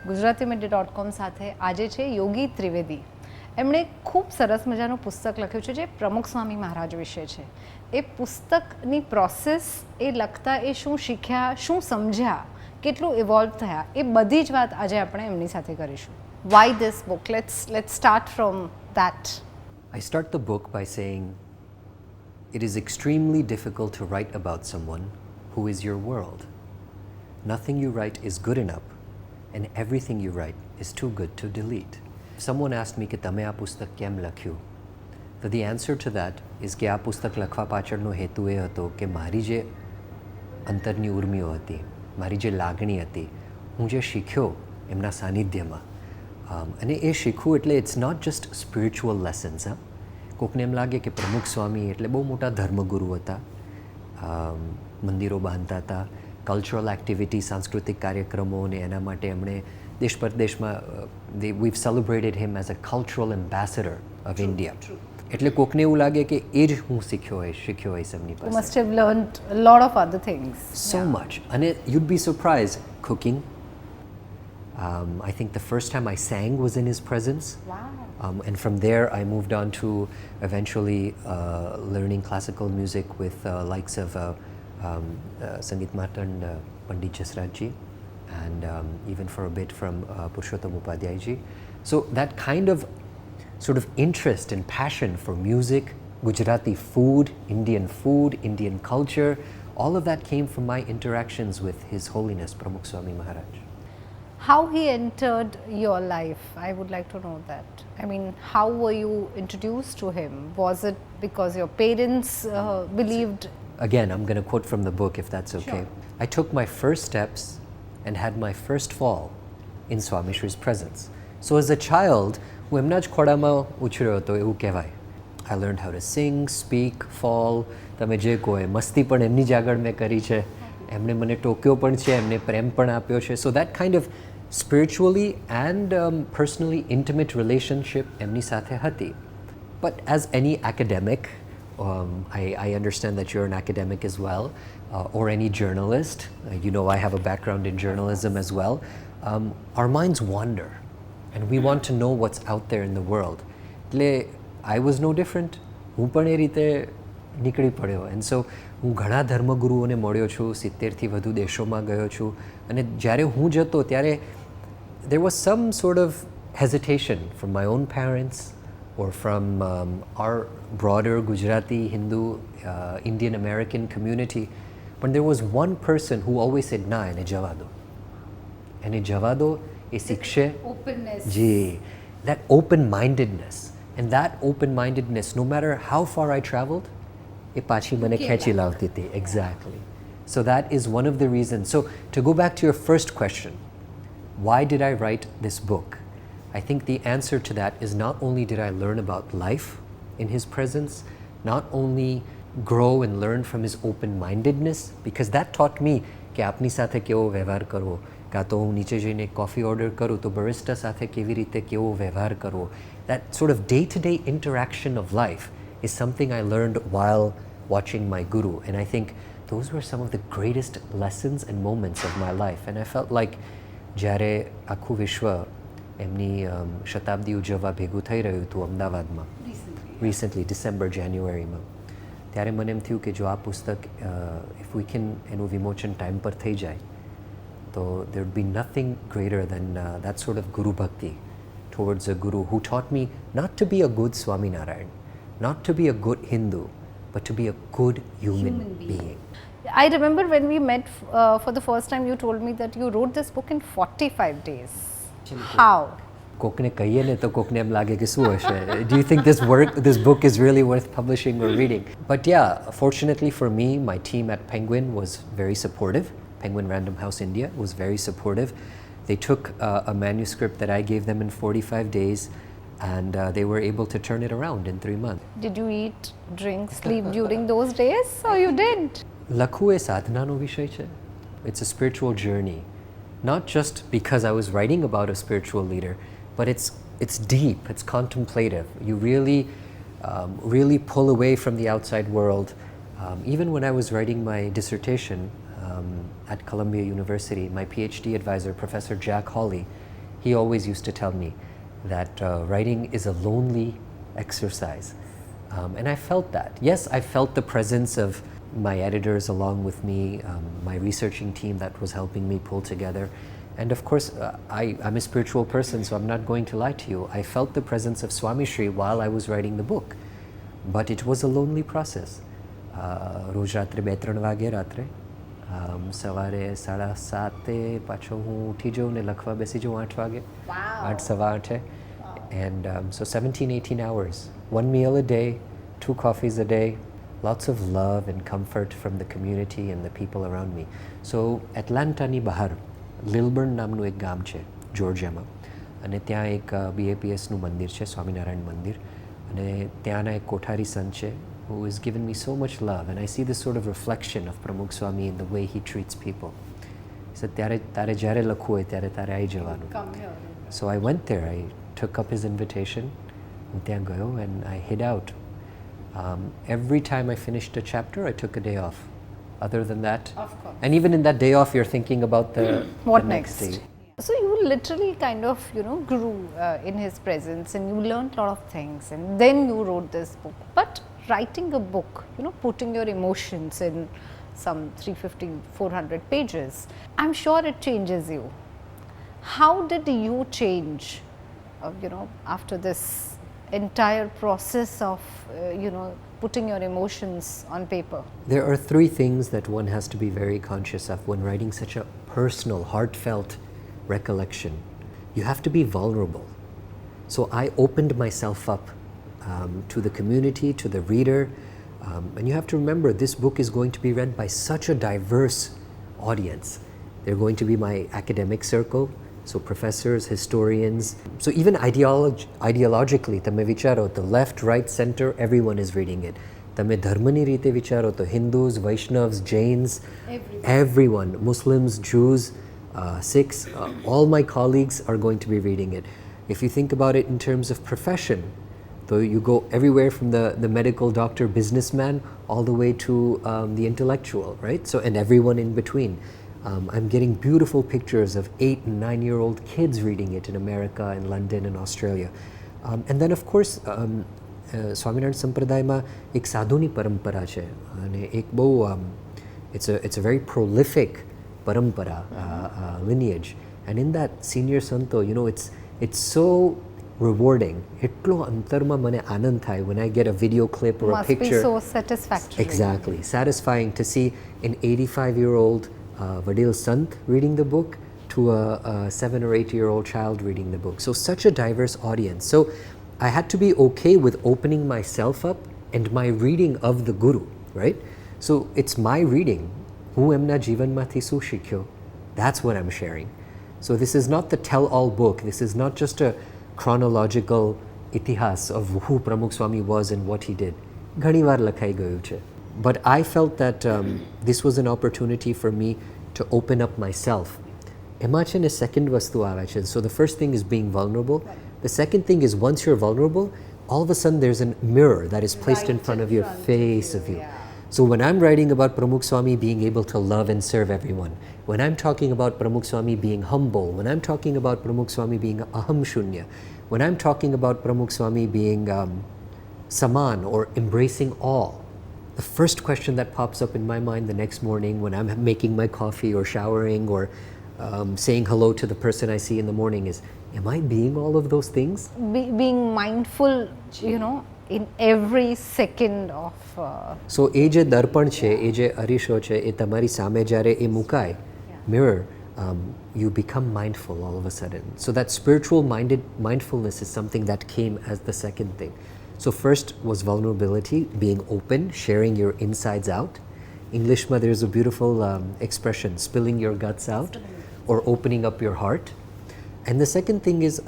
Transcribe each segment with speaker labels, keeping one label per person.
Speaker 1: Gujarati મિડે .com સાથે આજે છે યોગી ત્રિવેદી. એમણે ખૂબ સરસ મજાનું પુસ્તક લખ્યું છે જે પ્રમુખ સ્વામી મહારાજ વિશે છે. એ પુસ્તકની પ્રોસેસ, એ લખતા એ શું શીખ્યા, શું સમજ્યા, કેટલું ઇવોલ્વ થયા, એ બધી જ વાત આજે આપણે એમની સાથે કરીશું. Y this book? Let's start from that.
Speaker 2: I start the book by saying, it is extremely difficult to write about someone who is your world. Nothing you write is good enough, and everything you write is too good to delete. Someone asked me કે તમે આ પુસ્તક કેમ લખ્યું? So the answer to that is કે આ પુસ્તક લખવા પાછળનો હેતુ એ હતો કે મારી જે અંતરની ઉર્મિઓ હતી, મારી જે લાગણી હતી, હું જે શીખ્યો એમના સાનિધ્યમાં, અને એ શીખવું એટલે it's not just spiritual lessons. કોકને એમ લાગે કે પ્રમુખ સ્વામી એટલે બહુ મોટા ધર્મગુરુ હતા, મંદિરો બાંધતા હતા, કલ્ચરલ એક્ટિવિટી, સાંસ્કૃતિક કાર્યક્રમો, અને એના માટે એમણે દેશ પરદેશમાં we've celebrated him as a cultural ambassador of India. એટલે કોકને એવું લાગે કે એ જ હું શીખ્યો હોઈશ એમની પાસે.
Speaker 1: You must have learned a lot of other things.
Speaker 2: So much. And you'd be surprised. Cooking. I think the first time I sang was in his presence.
Speaker 1: Wow.
Speaker 2: And from there I moved on to eventually learning classical music with likes of Sangeet Matan, Pandit Jasraj ji, and even for a bit from Purushottam Upadhyay ji. So that kind of sort of interest and passion for music, Gujarati food, Indian culture, all of that came from my interactions with His Holiness Pramukh Swami Maharaj.
Speaker 1: How he entered your life, I would like to know that. I mean, how were you introduced to him? Was it because your parents believed?
Speaker 2: Again, I'm going to quote from the book if that's okay.
Speaker 1: Sure.
Speaker 2: I took my first steps and had my first fall in Swami Shri's presence. So as a child, હું એમના જ ખોળામાં ઉછર્યો હતો એવું કહેવાય. I learned how to sing, speak, fall, તમે જે કહો એ. મસ્તી પણ એમની જ આગળ મેં કરી છે, એમણે મને ટોક્યો પણ છે, એમને પ્રેમ પણ આપ્યો છે. So that kind of spiritually and personally intimate relationship એમની સાથે હતી. But as any academic, I understand that you're an academic as well, or any journalist, you know I have a background in journalism as well, our minds wander and we want to know what's out there in the world. એટલે I was no different. હું પણ એ રીતે નીકળી પડ્યો. And so હું ઘણા ધર્મગુરુઓને મળ્યો છું, 70થી વધુ દેશોમાં ગયો છું, અને જ્યારે હું જતો ત્યારે there was some sort of hesitation from my own parents or from our broader Gujarati, Hindu, Indian American community. But there was one person who always said, "Na, એને જવા દો. એને જવા દો, એ શીખશે."
Speaker 1: Openness.
Speaker 2: G, that open-mindedness. And that open-mindedness, no matter how far I traveled, એ પાછી મને ખેંચી લાવતી હતી. Exactly. So that is one of the reasons. So to go back to your first question, why did I write this book? I think the answer to that is not only did I learn about life in his presence, not only grow and learn from his open-mindedness, because that taught me કે આપની સાથે કેવો વ્યવહાર કરવો, કાં તો હું નીચે જઈને કોફી ઓર્ડર કરું તો બરિસ્ટા સાથે કેવી રીતે કેવો વ્યવહાર કરવો. That sort of day-to-day interaction of life is something I learned while watching my guru, and I think those were some of the greatest lessons and moments of my life. And I felt like જ્યારે આખું વિશ્વ એમની શતાબ્દી ઉજવવા ભેગું થઈ રહ્યું હતું અમદાવાદમાં recently, December, Januaryમાં, ત્યારે મને એમ થયું કે જો આ પુસ્તક if we can એનું વિમોચન ટાઈમ પર થઈ જાય તો there would be nothing greater than that sort of guru bhakti towards a guru who taught me not to be a good Swaminarayan, not to be a good Hindu, but to be a good human being.
Speaker 1: I remember when we met for the first time, you told me that you wrote this book in 45 days. How?
Speaker 2: કોકને કહીએ ને તો કોકને એમ લાગે કે શું હશે. Do you think this book is really worth publishing or reading? But yeah, fortunately for me, my team at Penguin was very supportive. Penguin Random House India was very supportive. They took a manuscript that I gave them in 45 days, and they were able to turn it around in 3 months.
Speaker 1: Did you eat, drink, sleep during those days, or you didn't?
Speaker 2: લખવું એ સાધનાનો વિષય છે. It's a spiritual journey. Not just because I was writing about a spiritual leader, but it's deep, it's contemplative. You really pull away from the outside world. Even when I was writing my dissertation at Columbia University, my PhD advisor, Professor Jack Hawley, he always used to tell me that writing is a lonely exercise. And I felt that. Yes, I felt the presence of my editors along with me, my researching team that was helping me pull together. And of course, I'm a spiritual person, so I'm not going to lie to you. I felt the presence of Swami Shri while I was writing the book. But it was a lonely process. રોજ રાત્રે 2-3 વાગે રાત્રે સવારે 7:30 પાછો હું ઉઠી જાઉં ને લખવા બેસી જાઉં 8 વાગે 8:15. And so 17-18 hours, one meal a day, 2 coffees a day, lots of love and comfort from the community and the people around me. So Atlanta ni bahar Lilburn નામનું એક ગામ છે જોર્જિયામાં, અને ત્યાં એક BAPSનું મંદિર છે, સ્વામિનારાયણ મંદિર, અને ત્યાંના એક કોઠારી સંત છે who has given me so much love, and I see this sort of reflection of Pramukh Swami in the way he treats people. He said, તારે જ્યારે લખવું હોય ત્યારે તારે આવી જવાનું. So I went there, I took up his invitation, હું ત્યાં ગયો, and I hid out. Every time I finished a chapter, I took a day off. Other than that,
Speaker 1: Of course.
Speaker 2: and even in that day off, you're thinking about
Speaker 1: What
Speaker 2: the
Speaker 1: next?
Speaker 2: day.
Speaker 1: So you literally kind of, grew in his presence, and you learned a lot of things, and then you wrote this book. But writing a book, putting your emotions in some 350-400 pages, I'm sure it changes you. How did you change, after this entire process of, putting your emotions on paper?
Speaker 2: There are 3 things that one has to be very conscious of when writing such a personal, heartfelt recollection. You have to be vulnerable. So I opened myself up to the community, to the reader, and you have to remember this book is going to be read by such a diverse audience. They're going to be my academic circle, so professors, historians. So even ideologically, tame vicharo, the left, right, center, everyone is reading it. Tame dharmani rite vicharo, to Hindus, Vaishnavs, Jains, everyone, Muslims, Jews, Sikhs, all my colleagues are going to be reading it. If you think about it in terms of profession, so you go everywhere from the medical doctor, businessman, all the way to the intellectual, right? So, and everyone in between. I'm getting beautiful pictures of 8 and 9-year-old kids reading it in America and London and Australia. And then of course, Swaminarayan સંપ્રદાયમાં એક સાધુની પરંપરા છે, અને એક બહુ it's a very prolific parampara, lineage. And in that senior santo, it's so rewarding. એટલો અંતરમાં મને આનંદ થાય when I get a video clip or a picture.
Speaker 1: Must be so satisfactory.
Speaker 2: Exactly. Satisfying to see an 85-year-old Vadil Sant reading the book to a 7 or 8-year-old child reading the book. So such a diverse audience. So I had to be okay with opening myself up and my reading of the Guru, right? So it's my reading. હું એમના જીવનમાંથી શું શીખ્યો? That's what I'm sharing. So this is not the tell-all book. This is not just a chronological itihas of who Pramukh Swami was and what he did. ઘણી વાર લખાઈ ગયું છે. But I felt that this was an opportunity for me to open up myself. એમાં છે ને second વસ્તુ આવે છે. So the first thing is being vulnerable. The second thing is once you're vulnerable, all of a sudden there's a mirror that is placed in front of your face of you. So when I'm writing about Pramukh Swami being able to love and serve everyone, when I'm talking about Pramukh Swami being humble, when I'm talking about Pramukh Swami being aham shunya, when I'm talking about Pramukh Swami being saman or embracing all, the first question that pops up in my mind the next morning when I'm making my coffee or showering or saying hello to the person I see in the morning is, am I being all of those things?
Speaker 1: Being mindful, in every second of...
Speaker 2: So એ જે દર્પણ છે, એ જે અરીસો છે, એ તમારી સામે જ્યારે એ મુકાય, mirror, you become mindful all of a sudden. So that spiritual mindfulness is something that came as the second thing. So first was vulnerability, being open, sharing your insides out. English, there's a beautiful expression, spilling your guts out or opening up your heart. And the second thing is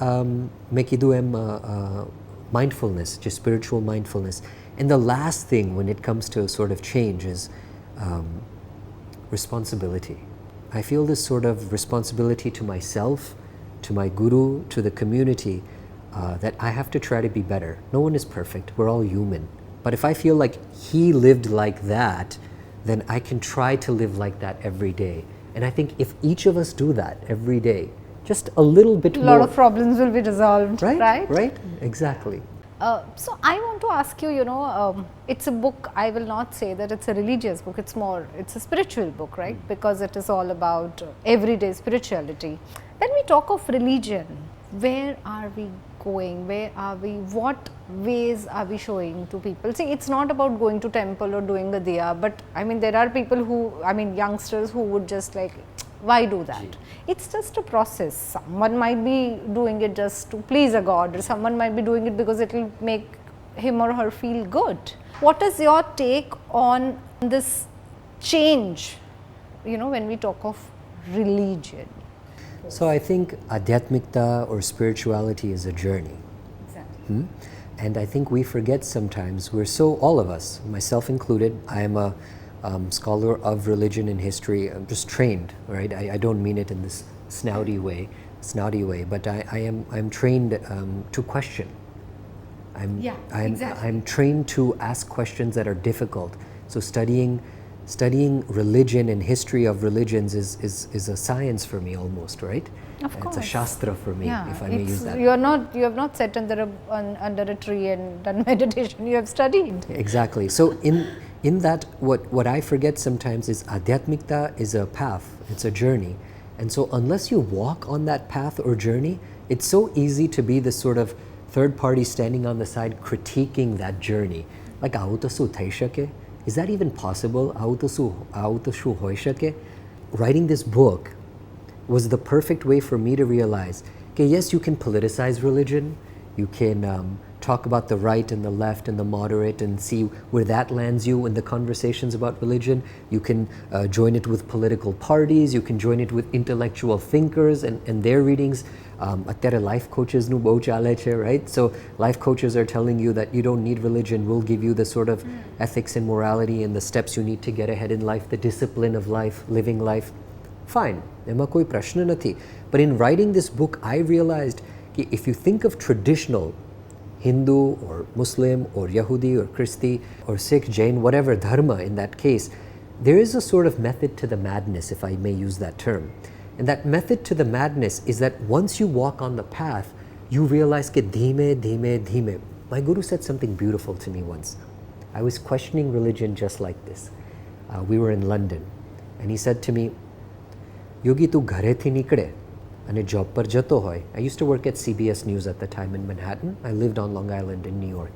Speaker 2: mindfulness, just spiritual mindfulness. And the last thing when it comes to sort of change is responsibility. I feel this sort of responsibility to myself, to my guru, to the community, that I have to try to be better. No one is perfect. We're all human. But if I feel like he lived like that, then I can try to live like that every day. And I think if each of us do that every day, just a little bit
Speaker 1: A
Speaker 2: more.
Speaker 1: lot of problems will be resolved, right?
Speaker 2: Right, exactly.
Speaker 1: So I want to ask you, it's a book, I will not say that it's a religious book, it's a spiritual book, right? Because it is all about everyday spirituality. When we talk of religion, where are we going? Where are we? What ways are we showing to people? See, it's not about going to temple or doing a diya, but I mean, there are people youngsters who would just like, why do that? It's just a process. Someone might be doing it just to please a god, or someone might be doing it because it will make him or her feel good. What is your take on this change, when we talk of religion?
Speaker 2: So I think adhyatmikta or spirituality is a journey.
Speaker 1: Exactly.
Speaker 2: And I think we forget sometimes, all of us, myself included, I am a scholar of religion and history. I'm just trained, right? I don't mean it in this snouty way, but I'm trained to question. I'm trained to ask questions that are difficult. So studying religion and history of religions is a science for me almost, right?
Speaker 1: Of course.
Speaker 2: It's a shastra for me, if I may use that.
Speaker 1: You have not sat under a tree and done meditation. You have studied.
Speaker 2: Exactly. So in that, what I forget sometimes is adhyatmikta is a path. It's a journey, and so unless you walk on that path or journey, it's so easy to be this sort of third party standing on the side critiquing that journey. Like, આવું તો શું થઈ શકે? Is that even possible? આવું તો શું હોઈ શકે? Writing this book was the perfect way for me to realize, okay, yes, you can politicize religion, you can talk about the right and the left and the moderate and see where that lands you in the conversations about religion. You can join it with political parties, you can join it with intellectual thinkers and their readings. અત્યારે life coaches નું બહુ ચાલે છે, right? So life coaches are telling you that you don't need religion, we'll give you the sort of ethics and morality and the steps you need to get ahead in life, the discipline of life, living life. Fine, એમાં કોઈ પ્રશ્ન નથી. But in writing this book, I realized that if you think of traditional Hindu or Muslim or Yahudi or Christi or Sikh, Jain, whatever dharma in that case, there is a sort of method to the madness, if I may use that term. And that method to the madness is that once you walk on the path, you realize that dhime. My guru said something beautiful to me once. I was questioning religion just like this. We were in London, and he said to me, Yogi, tu ઘરેથી નીકળે અને job પર જતો હોય. I used to work at CBS News at the time in Manhattan. I lived on Long Island in New York.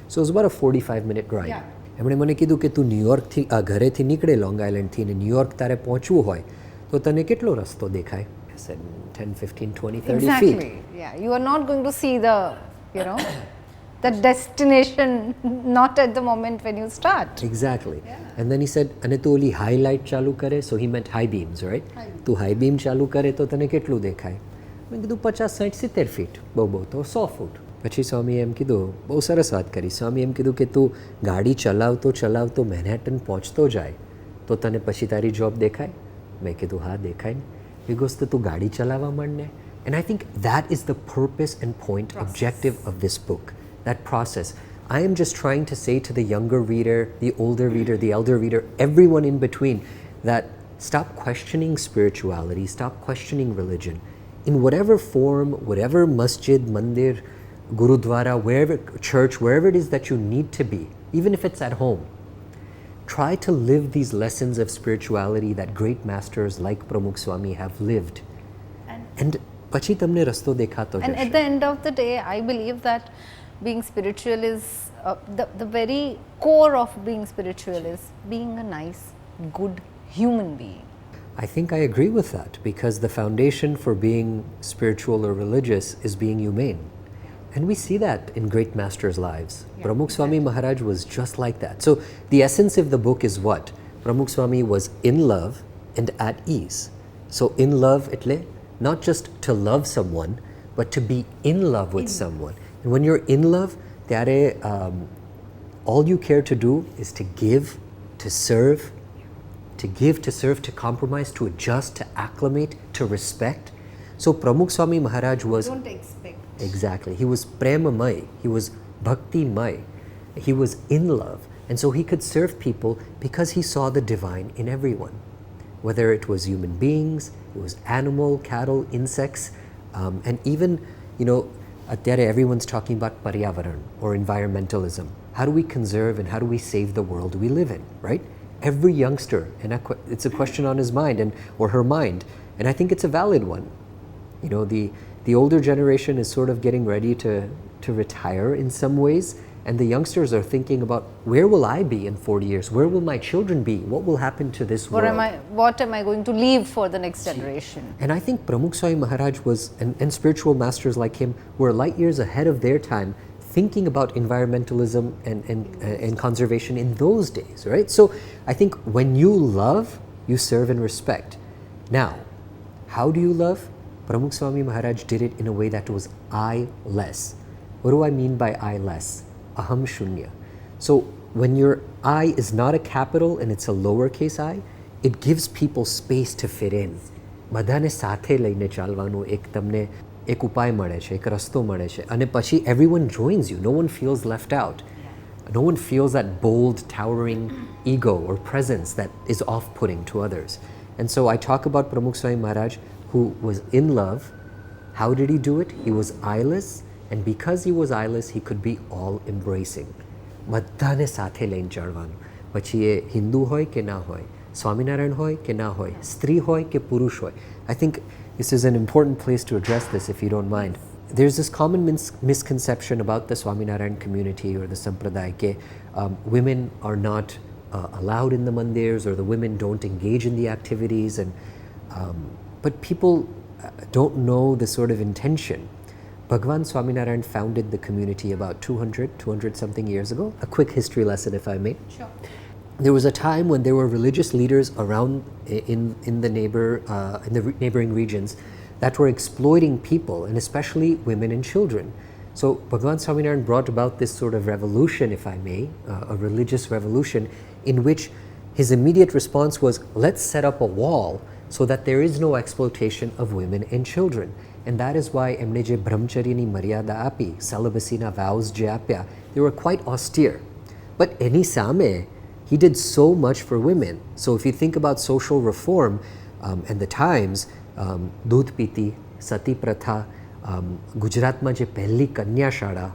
Speaker 2: So it was about a 45-minute drive. એમણે મને કીધું કે તું ન્યુયોર્કથી ઘરેથી નીકળે લોંગ આઇલેન્ડથી અને ન્યુયોર્ક તારે પહોંચવું હોય તો તને કેટલો રસ્તો દેખાય? I said 10, 15, 20, 30 feet.
Speaker 1: Exactly. Yeah, you are not going to see the destination not at the moment when you start.
Speaker 2: Exactly. And then he said, અને તું ઓલી high light ચાલુ કરે, so he meant high beams, right? તું high beam ચાલુ કરે તો તને કેટલું દેખાય? મેં કીધું 50, 60, 70 feet. બહુ તો 100 foot. પછી સ્વામીએ એમ કીધું, બહુ સરસ વાત કરી. સ્વામી એમ કીધું કે તું ગાડી ચલાવતો મેનહેટન પહોંચતો જાય તો તને પછી તારી જોબ દેખાય? મેં કીધું હા દેખાય ને. Because તો તું ગાડી ચલાવવા માંડને. And I think that is the purpose and point, objective of this book, that process. I am just trying to say to the younger reader, the older reader, the elder reader, everyone in between, that stop questioning spirituality, stop questioning religion. In whatever form, whatever masjid, mandir, gurudwara, wherever, church, wherever it is that you need to be, even if it's at home, try to live these lessons of spirituality that great masters like Pramukh Swami have lived. And પછી તમને રસ્તો દેખાતો જશે.
Speaker 1: And at the end of the day, I believe that being spiritual is the very core of being spiritual is being a nice, good human being.
Speaker 2: I think I agree with that, because the foundation for being spiritual or religious is being humane. And we see that in great masters' lives. Pramukh Swami Maharaj was just like that. So the essence of the book is what? Pramukh Swami was in love and at ease. So in love, itle, not just to love someone, but to be in love with someone. And when you're in love, ત્યારે all you care to do is to give, to serve, to compromise, to adjust, to acclimate, to respect. So Pramukh Swami Maharaj was...
Speaker 1: Don't expect.
Speaker 2: Exactly. He was premamay, he was bhakti-may, he was in love. And so he could serve people because he saw the divine in everyone. whether it was human beings, it was animal, cattle, insects, and even, atyare everyone's talking about paryavaran or environmentalism. How do we conserve and how do we save the world we live in, right? Every youngster, and it's a question on his mind or her mind, and I think it's a valid one. The older generation is sort of getting ready to retire in some ways, and the youngsters are thinking about, where will I be in 40 years? Where will my children be? What will happen to this world?
Speaker 1: What am I going to leave for the next generation?
Speaker 2: And I think Pramukh Swami Maharaj was, and spiritual masters like him, were light years ahead of their time, thinking about environmentalism and conservation in those days, right? So I think when you love, you serve and respect. Now, how do you love? Pramukh Swami Maharaj did it in a way that was I-less. What do I mean by I-less? Aham shunya. So when your I is not a capital and it's a lowercase I, it gives people space to fit in. બધાને સાથે લઈને ચાલવાનું એક તમને એક ઉપાય મળે છે, એક રસ્તો મળે છે, અને પછી everyone joins you. No one feels left out. No one feels that bold, towering ego or presence that is off-putting to others. And so I talk about Pramukh Swami Maharaj, who was in love. How did he do it? He was eyeless, and because he was eyeless, he could be all-embracing. બધાને સાથે લઈને ચાલવાનું. પછી એ હિન્દુ હોય કે ના હોય, સ્વામિનારાયણ હોય કે ના હોય, સ્ત્રી હોય કે પુરુષ હોય. I think this is an important place to address this, if you don't mind. There's this common misconception about the Swaminarayan community or the Sampradaya that women are not allowed in the mandirs, or the women don't engage in the activities, but people don't know the sort of intention. Bhagwan Swaminarayan founded the community about 200 something years ago. A quick history lesson, if I may.
Speaker 1: Sure.
Speaker 2: There was a time when there were religious leaders around in the neighboring regions that were exploiting people, and especially women and children. So Bhagwan Swaminarayan brought about this sort of revolution, if I may, a religious revolution, in which his immediate response was, let's set up a wall so that there is no exploitation of women and children. And that is why એમણે જે બ્રહ્મચર્યની મર્યાદા આપી, celibacyના vows જે આપ્યા, they were quite austere. But એની સામે, he did so much for women. So if you think about social reform and the times, દૂધ પીતી, સતી પ્રથા, ગુજરાતમાં જે પહેલી કન્યાશાળા,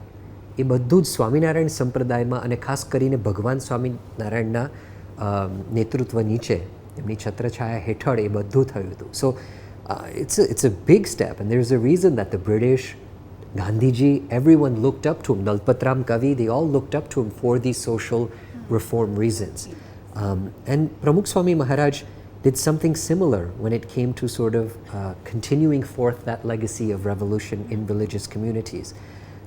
Speaker 2: એ બધું જ સ્વામિનારાયણ સંપ્રદાયમાં અને ખાસ કરીને ભગવાન સ્વામિનારાયણના નેતૃત્વ નીચે, એમની છત્રછાયા હેઠળ એ બધું થયું હતું. So it's a big step, and there's a reason that the British, Gandhiji, everyone looked up to him. Dalpatram Kavi, they all looked up to him for these social reform reasons. And Pramukh Swami Maharaj did something similar when it came to sort of continuing forth that legacy of revolution in religious communities.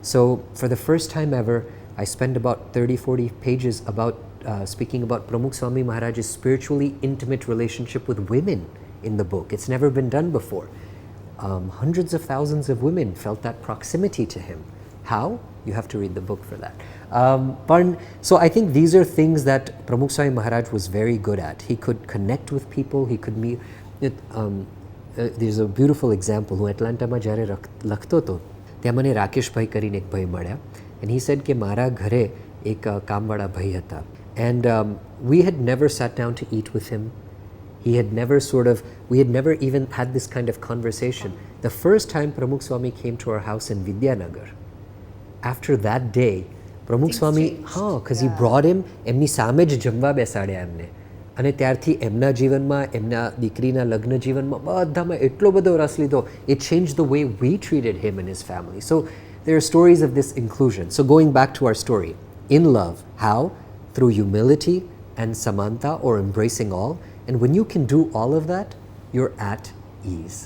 Speaker 2: So for the first time ever, I spent about 30-40 pages about speaking about Pramukh Swami Maharaj's spiritually intimate relationship with women in the book. It's never been done before. Hundreds of thousands of women felt that proximity to him. How? You have to read the book for that. So I think these are things that Pramukh Swami Maharaj was very good at. He could connect with people, he could meet. There's a beautiful example. હું એટલાન્ટામાં જ્યારે લખતો હતો, ત્યાં મને રાકેશભાઈ કરીને એક ભાઈ મળ્યા, and he said કે મારા ઘરે એક કામવાળા ભાઈ હતા. And we had never sat down to eat with him. We had never even had this kind of conversation. The first time Pramukh Swami came to our house in Vidyanagar, after that day, Pramukh Swami, because he brought him, એમની સામે જ જમવા બેસાડ્યા એમને. અને ત્યારથી એમના જીવનમાં, એમના દીકરીના લગ્ન જીવનમાં બધામાં એટલો બધો રસ લીધો. It changed the way we treated him and his family. So there are stories of this inclusion. So going back to our story, in love, how? Through humility and samanta, or embracing all. And when you can do all of that, you're at ease.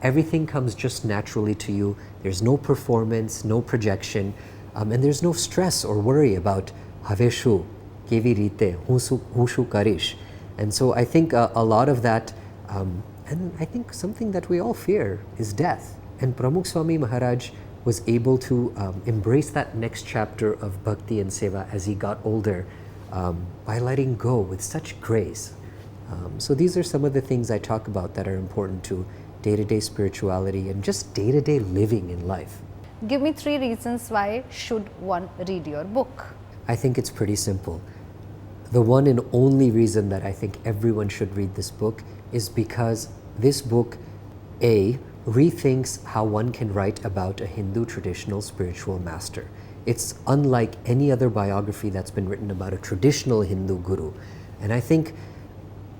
Speaker 2: Everything comes just naturally to you. There's no performance, no projection, and there's no stress or worry about have shu, kevi rite, hu shu karish. And so I think a lot of that, and I think something that we all fear is death. And Pramukh Swami Maharaj was able to embrace that next chapter of bhakti and seva as he got older by letting go with such grace. So these are some of the things I talk about that are important to day-to-day spirituality and just day-to-day living in life.
Speaker 1: Give me 3 reasons why should one read your book.
Speaker 2: I think it's pretty simple. the one and only reason that I think everyone should read this book is because this book, A, rethinks how one can write about a Hindu traditional spiritual master. It's unlike any other biography that's been written about a traditional Hindu guru. And I think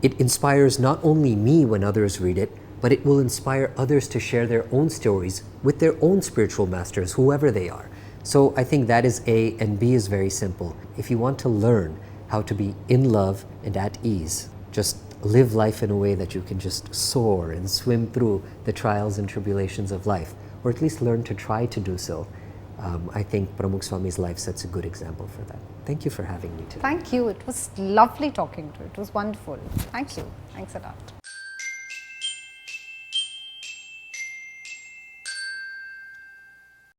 Speaker 2: it inspires not only me when others read it, but it will inspire others to share their own stories with their own spiritual masters, whoever they are. So I think that is A, and B is very simple. If you want to learn how to be in love and at ease, just live life in a way that you can just soar and swim through the trials and tribulations of life, or at least learn to try to do so. I think Pramukh Swami's life sets a good example for that. Thank you for having me today.
Speaker 1: Thank you. It was lovely talking to you. It was wonderful. Thank you. Thanks a lot.